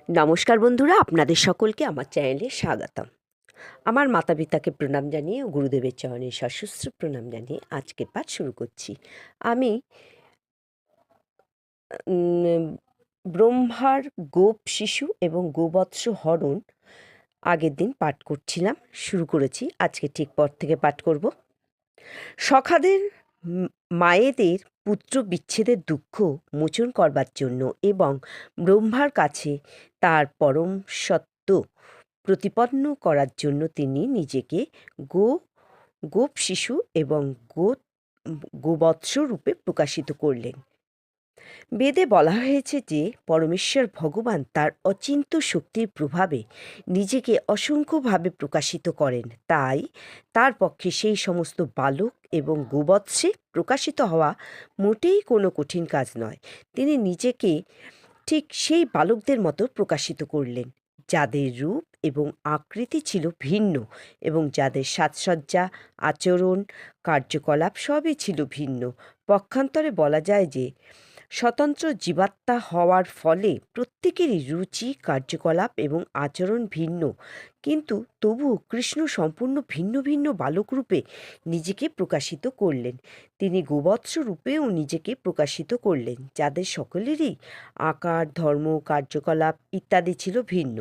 নমস্কার বন্ধুরা, আপনাদের সকলকে আমার চ্যানেলে স্বাগতম। আমার মাতা পিতাকে প্রণাম জানিয়ে ও গুরুদেবের চরণে সশস্ত্র প্রণাম জানিয়ে আজকের পাঠ শুরু করছি। আমি উম, ব্রহ্মার গোপ শিশু এবং গোবৎস হরণ আগের দিন পাঠ করছিলাম, শুরু করেছি। আজকে ঠিক পর থেকে পাঠ করব। সখাদের মায়েদের পুত্র বিচ্ছেদের দুঃখ মোচন করবার জন্য এবং ব্রহ্মার কাছে তার পরম সত্য প্রতিপন্ন করার জন্য তিনি নিজেকে গো গোপ শিশু এবং গোবৎস রূপে প্রকাশিত করলেন। বেদে বলা হয়েছে যে পরমেশ্বর ভগবান তার অচিন্ত্য শক্তির প্রভাবে নিজেকে অসংখ্যভাবে প্রকাশিত করেন। তাই তার পক্ষে সেই সমস্ত বালক এবং গোবৎসে প্রকাশিত হওয়া মোটেই কোনো কঠিন কাজ নয়। তিনি নিজেকে ঠিক সেই বালকদের মতো প্রকাশিত করলেন, যাদের রূপ এবং আকৃতি ছিল ভিন্ন এবং যাদের সাজসজ্জা, আচরণ, কার্যকলাপ সবই ছিল ভিন্ন। পক্ষান্তরে বলা যায় যে স্বতন্ত্র জীবাত্মা হওয়ার ফলে প্রত্যেকেরই রুচি, কার্যকলাপ এবং আচরণ ভিন্ন, কিন্তু তবুও কৃষ্ণ সম্পূর্ণ ভিন্ন ভিন্ন বালক রূপে নিজেকে প্রকাশিত করলেন। তিনি গোবৎস রূপেও নিজেকে প্রকাশিত করলেন, যাদের সকলেরই আকার, ধর্ম, কার্যকলাপ ইত্যাদি ছিল ভিন্ন।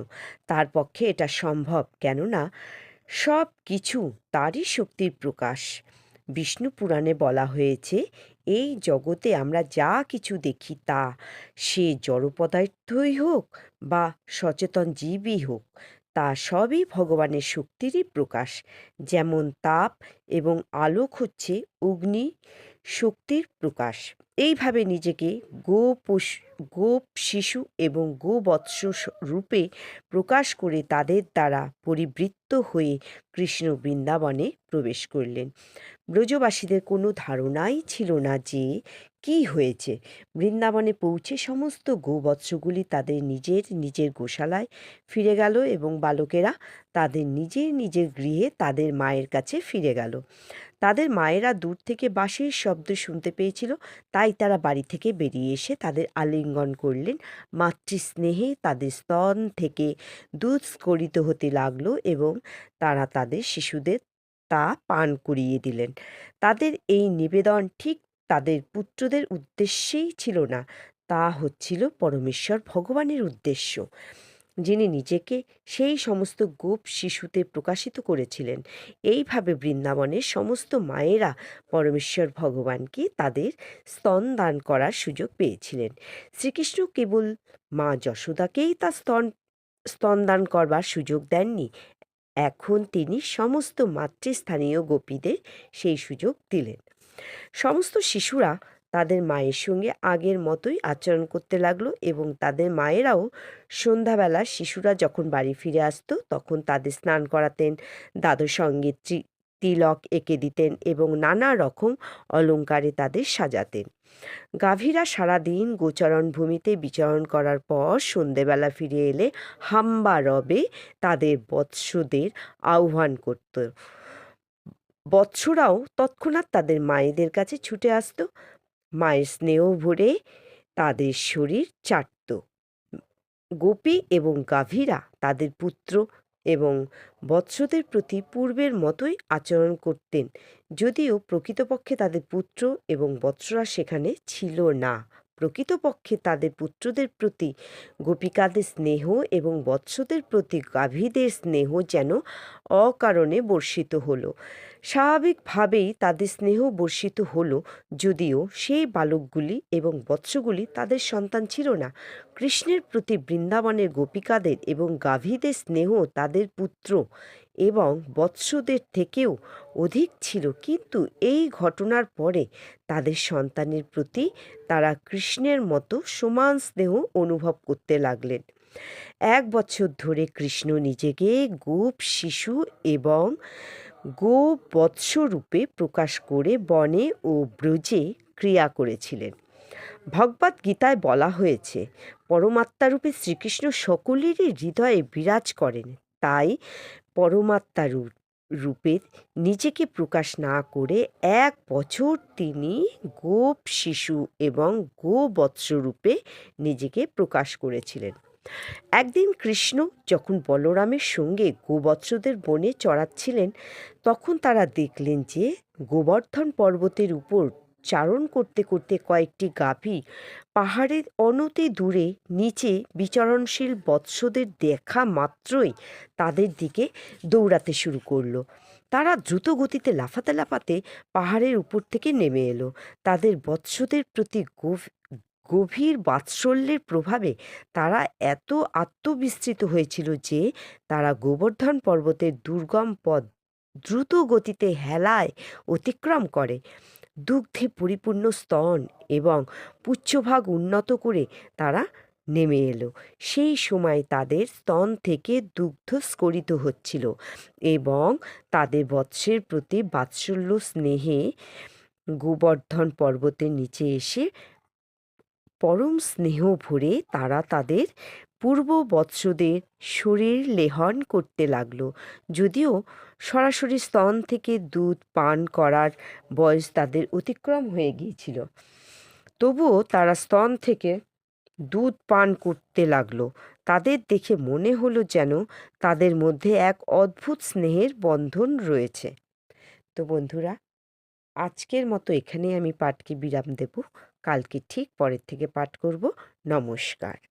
তার পক্ষে এটা সম্ভব, কেননা সব কিছু তারই শক্তির প্রকাশ। বিষ্ণু পুরাণে বলা হয়েছে, এই জগতে আমরা যা কিছু দেখি তা সে জড় পদার্থই হোক বা সচেতন জীবই হোক, তা সবই ভগবানের শক্তিরই প্রকাশ। যেমন তাপ এবং আলোক হচ্ছে অগ্নি শক্তির প্রকাশ। এইভাবে নিজেকে গোপ শিশু এবং গোবৎস রূপে প্রকাশ করে তাদের দ্বারা পরিবৃত্ত হয়ে কৃষ্ণ বৃন্দাবনে প্রবেশ করলেন। ব্রজবাসীদের কোনো ধারণাই ছিল না যে কি হয়েছে। বৃন্দাবনে পৌঁছে সমস্ত গোবৎসগুলি তাদের নিজের নিজের গোশালায় ফিরে গেল এবং বালকেরা তাদের নিজের নিজের গৃহে তাদের মায়ের কাছে ফিরে গেল। তাদের মায়েরা দূর থেকে বাঁশির শব্দ শুনতে পেয়েছিল, তাই তারা বাড়ি থেকে বেরিয়ে এসে তাদের আলিঙ্গন করলেন। মাতৃস্নেহে তাদের স্তন থেকে দুধ স্খলিত হতে লাগলো এবং তারা তাদের শিশুদের তা পান করিয়ে দিলেন। তাদের এই নিবেদন ঠিক তাদের পুত্রদের উদ্দেশ্যেই ছিল না, তা হচ্ছিল পরমেশ্বর ভগবানের উদ্দেশ্য, যিনি নিজেকে সেই সমস্ত গোপ শিশুতে প্রকাশিত করেছিলেন। এইভাবে বৃন্দাবনের সমস্ত মায়েরা পরমেশ্বর ভগবানকে তাদের স্তন দান করার সুযোগ পেয়েছিলেন। শ্রীকৃষ্ণ কেবল মা যশোদাকেই তার স্তন দান করবার সুযোগ দেননি, এখন তিনি সমস্ত মাতৃস্থানীয় গোপীদের সেই সুযোগ দিলেন। সমস্ত শিশুরা তাদের মায়ের সঙ্গে আগের মতোই আচরণ করতে লাগলো এবং তাদের মায়েরাও সন্ধ্যাবেলা শিশুরা যখন বাড়ি ফিরে আসতো তখন তাদের স্নান করাতেন, দাদুর সঙ্গে তিলক এঁকে দিতেন এবং নানা রকম অলঙ্কারে তাদের সাজাতেন। গাভীরা সারাদিন গোচারণ ভূমিতে বিচরণ করার পর সন্ধেবেলা ফিরে এলে হাম্বা রবে তাদের বৎসদের আহ্বান করত। বৎসরাও তৎক্ষণাৎ তাদের মায়েদের কাছে ছুটে আসতো, মায়ের স্নেহ ভরে তাদের শরীর চাটত। গোপী এবং গাভীরা তাদের পুত্র এবং বৎসদের প্রতি পূর্বের মতোই আচরণ করতেন, যদিও প্রকৃতপক্ষে তাদের পুত্র এবং বৎসরা সেখানে ছিল না। প্রকৃতপক্ষে তাদের পুত্রদের প্রতি গোপিকাদের স্নেহ এবং বৎসদের প্রতি গাভীদের স্নেহ যেন অকারণে বর্ষিত হলো। স্বাভাবিকভাবেই তাদের স্নেহ বর্ষিত হলো, যদিও সেই বালকগুলি এবং বৎসগুলি তাদের সন্তান ছিল না। কৃষ্ণের প্রতি বৃন্দাবনের গোপিকাদের এবং গাভীদের স্নেহ তাদের পুত্র এবং বৎসদের থেকেও অধিক ছিল, কিন্তু এই ঘটনার পরে তাদের সন্তানের প্রতি তারা কৃষ্ণের মতো সমান স্নেহ অনুভব করতে লাগলেন। 1 বছর ধরে কৃষ্ণ নিজেকে গোপ শিশু এবং গোবৎস রূপে প্রকাশ করে বনে ও ব্রজে ক্রিয়া করেছিলেন। ভগবদ্ গীতায় বলা হয়েছে, পরমাত্মারূপে শ্রীকৃষ্ণ সকলেরই হৃদয়ে বিরাজ করেন। তাই পরমাত্মা রূপে নিজেকে প্রকাশ না করে 1 বছর তিনি গোপ শিশু এবং গোবৎস রূপে নিজেকে প্রকাশ করেছিলেন। একদিন কৃষ্ণ যখন বলরামের সঙ্গে গোবৎসদের বনে চড়াচ্ছিলেন, তখন তারা দেখলেন যে গোবর্ধন পর্বতের উপর চারণ করতে করতে কয়েকটি গাভী পাহাড়ের অনতি দূরে নিচে বিচরণশীল বৎসদের দেখা মাত্রই তাদের দিকে দৌড়াতে শুরু করলো। তারা দ্রুত গতিতে লাফাতে লাফাতে পাহাড়ের উপর থেকে নেমে এলো। তাদের বৎসদের প্রতি গভীর বাৎসল্যের প্রভাবে তারা এত আত্মবিস্মৃত হয়েছিল যে তারা গোবর্ধন পর্বতের দুর্গম পথ দ্রুত গতিতে হেলায় অতিক্রম করে। দুগ্ধে পরিপূর্ণ স্তন এবং পুচ্ছভাগ উন্নত করে তারা নেমে এলো। সেই সময় তাদের স্তন থেকে দুগ্ধ স্খলিত হচ্ছিল এবং তাদের বৎসের প্রতি বাৎসল্য স্নেহে গোবর্ধন পর্বতের নিচে এসে পরম স্নেহ ভরে তারা তাদের পূর্ব বৎসদের শরীর লেহন করতে লাগলো। যদিও সরাসরি স্তন থেকে দুধ পান করার বয়স তাদের অতিক্রম হয়ে গিয়েছিল, তবুও তারা স্তন থেকে দুধ পান করতে লাগলো। তাদের দেখে মনে হলো যেন তাদের মধ্যে এক অদ্ভুত স্নেহের বন্ধন রয়েছে। তো বন্ধুরা, আজকের মতো এখানেই আমি পাঠকে বিরাম দেব। কালকে ঠিক পরের থেকে পাঠ করব। নমস্কার।